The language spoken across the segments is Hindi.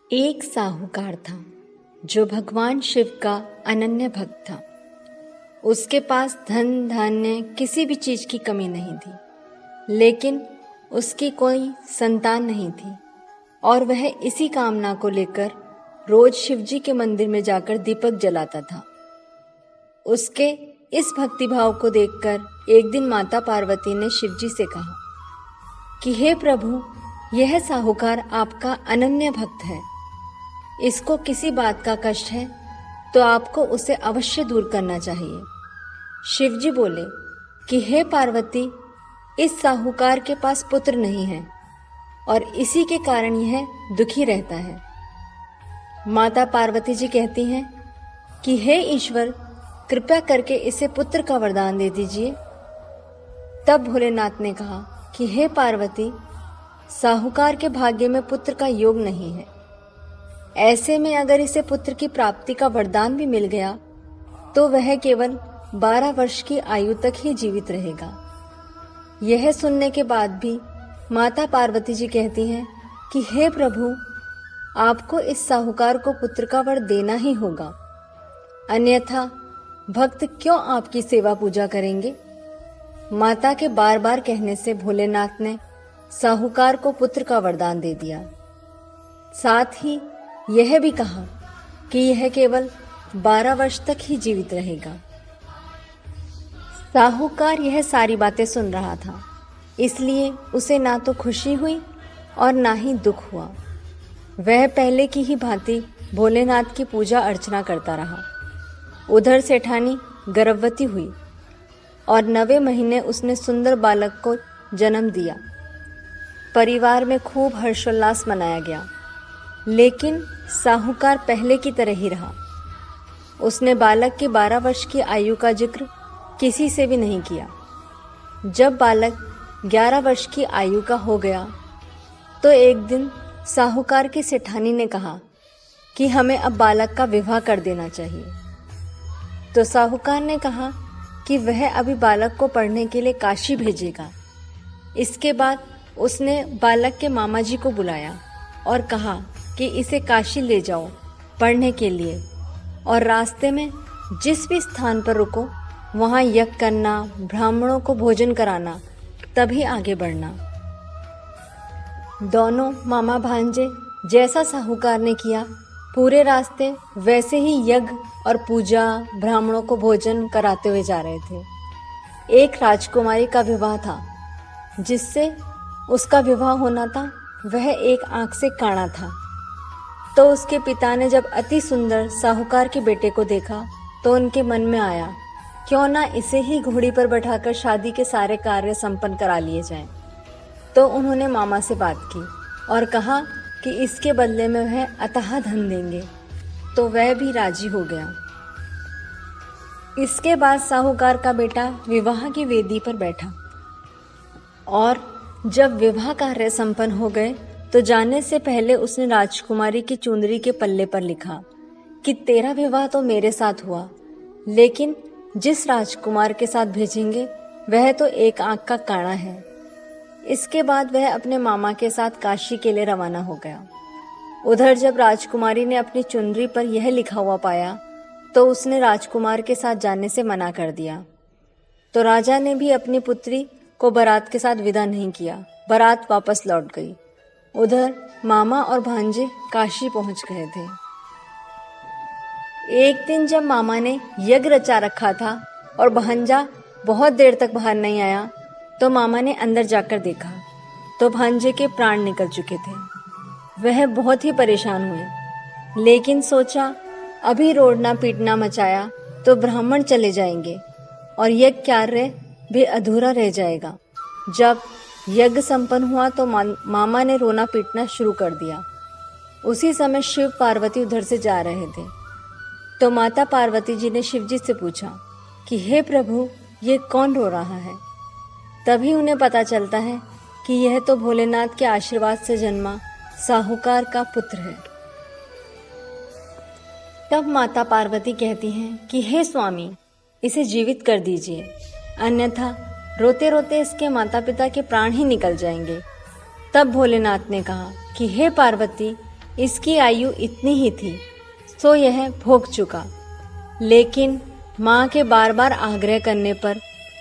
एक साहूकार था जो भगवान शिव का अनन्य भक्त था। उसके पास धन धान्य किसी भी चीज की कमी नहीं थी, लेकिन उसकी कोई संतान नहीं थी और वह इसी कामना को लेकर रोज शिवजी के मंदिर में जाकर दीपक जलाता था। उसके इस भक्तिभाव को देखकर एक दिन माता पार्वती ने शिवजी से कहा कि हे प्रभु, यह साहूकार आपका अनन्य भक्त है। इसको किसी बात का कष्ट है तो आपको उसे अवश्य दूर करना चाहिए। शिवजी बोले कि हे पार्वती, इस साहूकार के पास पुत्र नहीं है और इसी के कारण यह दुखी रहता है। माता पार्वती जी कहती हैं कि हे ईश्वर, कृपया करके इसे पुत्र का वरदान दे दीजिए। तब भोलेनाथ ने कहा कि हे पार्वती, साहूकार के भाग्य में पुत्र का योग नहीं है। ऐसे में अगर इसे पुत्र की प्राप्ति का वरदान भी मिल गया तो वह केवल 12 वर्ष की आयु तक ही जीवित रहेगा। यह सुनने के बाद भी माता पार्वती जी कहती हैं कि हे प्रभु, आपको इस साहूकार को पुत्र का वर देना ही होगा, अन्यथा भक्त क्यों आपकी सेवा पूजा करेंगे। माता के बार बार कहने से भोलेनाथ ने साहूकार को पुत्र का वरदान दे दिया। साथ ही यह भी कहा कि यह केवल 12 वर्ष तक ही जीवित रहेगा। साहूकार यह सारी बातें सुन रहा था, इसलिए उसे ना तो खुशी हुई और ना ही दुख हुआ। वह पहले की ही भांति भोलेनाथ की पूजा अर्चना करता रहा। उधर सेठानी गर्भवती हुई और 9वें महीने उसने सुंदर बालक को जन्म दिया। परिवार में खूब हर्षोल्लास मनाया गया, लेकिन साहूकार पहले की तरह ही रहा। उसने बालक की 12 वर्ष की आयु का जिक्र किसी से भी नहीं किया। जब बालक 11 वर्ष की आयु का हो गया तो एक दिन साहूकार की सेठानी ने कहा कि हमें अब बालक का विवाह कर देना चाहिए। तो साहूकार ने कहा कि वह अभी बालक को पढ़ने के लिए काशी भेजेगा। इसके बाद उसने बालक के मामा जी को बुलाया और कहा कि इसे काशी ले जाओ पढ़ने के लिए, और रास्ते में जिस भी स्थान पर रुको वहाँ यज्ञ करना, ब्राह्मणों को भोजन कराना, तभी आगे बढ़ना। दोनों मामा भांजे जैसा साहूकार ने किया, पूरे रास्ते वैसे ही यज्ञ और पूजा, ब्राह्मणों को भोजन कराते हुए जा रहे थे। एक राजकुमारी का विवाह था। जिससे उसका विवाह होना था वह एक आंख से काना था। तो उसके पिता ने जब अति सुंदर साहूकार के बेटे को देखा तो उनके मन में आया, क्यों ना इसे ही घोड़ी पर बैठाकर शादी के सारे कार्य संपन्न करा लिए जाएं। तो उन्होंने मामा से बात की और कहा कि इसके बदले में वह अथाह धन देंगे। तो वह भी राजी हो गया। इसके बाद साहूकार का बेटा विवाह की वेदी पर बैठा और जब विवाह कार्य संपन्न हो गए तो जाने से पहले उसने राजकुमारी की चुंदरी के पल्ले पर लिखा कि तेरा विवाह तो मेरे साथ हुआ, लेकिन जिस राजकुमार के साथ भेजेंगे वह तो एक आंख का काना है। इसके बाद वह अपने मामा के साथ काशी के लिए रवाना हो गया। उधर जब राजकुमारी ने अपनी चुनरी पर यह लिखा हुआ पाया तो उसने राजकुमार के साथ जाने से मना कर दिया। तो राजा ने भी अपनी पुत्री को बारात के साथ विदा नहीं किया। बारात वापस लौट गई। उधर मामा और भांजे काशी पहुंच गए थे। एक दिन जब मामा ने यज्ञ रचा रखा था और भांजा बहुत देर तक बाहर नहीं आया तो मामा ने अंदर जाकर देखा तो भांजे के प्राण निकल चुके थे। वह बहुत ही परेशान हुए, लेकिन सोचा अभी रोड़ना पीटना मचाया तो ब्राह्मण चले जाएंगे और यज्ञ कार्य भी अधूरा रह जाएगा। जब यज्ञ संपन्न हुआ तो मामा ने रोना पीटना शुरू कर दिया। उसी समय शिव पार्वती उधर से जा रहे थे। तो माता पार्वती जी ने शिवजी से पूछा कि हे प्रभु, ये कौन रो रहा है। तभी उन्हें पता चलता है कि यह तो भोलेनाथ के आशीर्वाद से जन्मा साहूकार का पुत्र है। तब माता पार्वती कहती हैं कि हे स्वामी, इसे जीवित कर दीजिए, अन्यथा रोते रोते इसके माता पिता के प्राण ही निकल जाएंगे। तब भोलेनाथ ने कहा कि हे पार्वती, इसकी आयु इतनी ही थी, सो यह भोग चुका। लेकिन माँ के बार बार आग्रह करने पर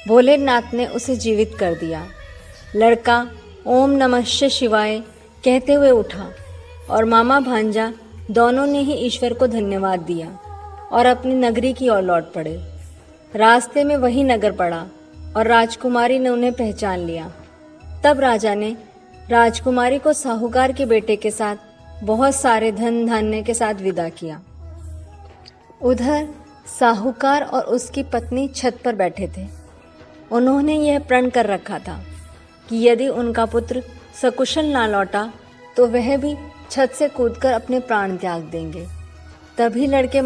भोलेनाथ ने उसे जीवित कर दिया। लड़का ओम नमः शिवाय कहते हुए उठा और मामा भांजा दोनों ने ही ईश्वर को धन्यवाद दिया और अपनी नगरी की ओर लौट पड़े। रास्ते में वही नगर पड़ा और राजकुमारी ने उन्हें पहचान लिया। तब राजा ने राजकुमारी को साहूकार के बेटे के साथ बहुत सारे धन धान्य के साथ विदा किया। उधर साहूकार और उसकी पत्नी छत पर बैठे थे। उन्होंने यह प्रण कर रखा था कि यदि उनका पुत्र सकुशल ना लौटा तो वह भी छत से कूदकर अपने प्राण त्याग देंगे। तभी लड़के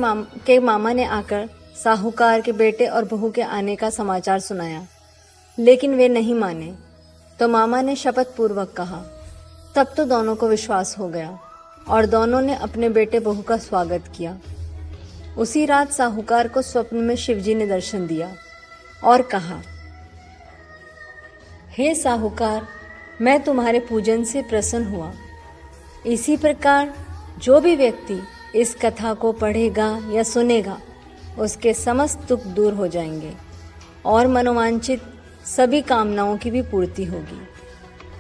के मामा ने आकर साहूकार के बेटे और बहू के आने का समाचार सुनाया, लेकिन वे नहीं माने। तो मामा ने शपथ पूर्वक कहा। तब तो दोनों को विश्वास हो गया और दोनों ने अपने बेटे बहू का स्वागत किया। उसी रात साहूकार को स्वप्न में शिवजी ने दर्शन दिया और कहा, हे साहूकार, मैं तुम्हारे पूजन से प्रसन्न हुआ। इसी प्रकार जो भी व्यक्ति इस कथा को पढ़ेगा या सुनेगा उसके समस्त दुख दूर हो जाएंगे और मनोवांछित सभी कामनाओं की भी पूर्ति होगी।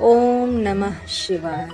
ओम नमः शिवाय।